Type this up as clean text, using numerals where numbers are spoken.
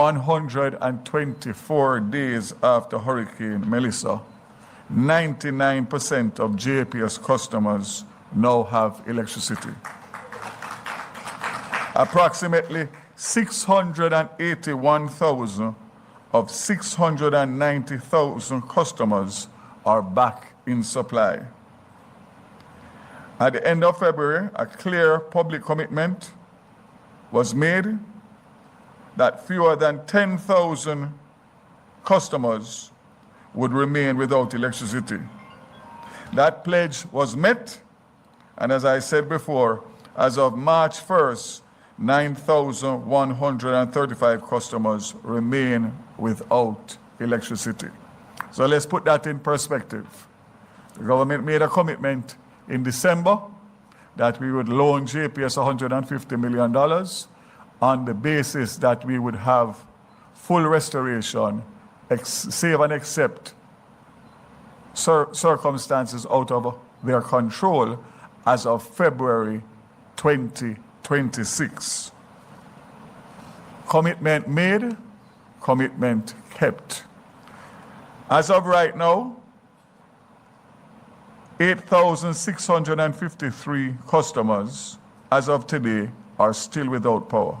124 days after Hurricane Melissa, 99% of JPS customers now have electricity. Approximately 681,000 of 690,000 customers are back in supply. At the end of February, a clear public commitment was made that fewer than 10,000 customers would remain without electricity. That pledge was met, and as I said before, as of March 1st, 9,135 customers remain without electricity. So let's put that in perspective. The government made a commitment in December that we would loan JPS $150 million on the basis that we would have full restoration, save and except circumstances out of their control as of February 2026. Commitment made, commitment kept. As of right now, 8,653 customers, as of today, are still without power.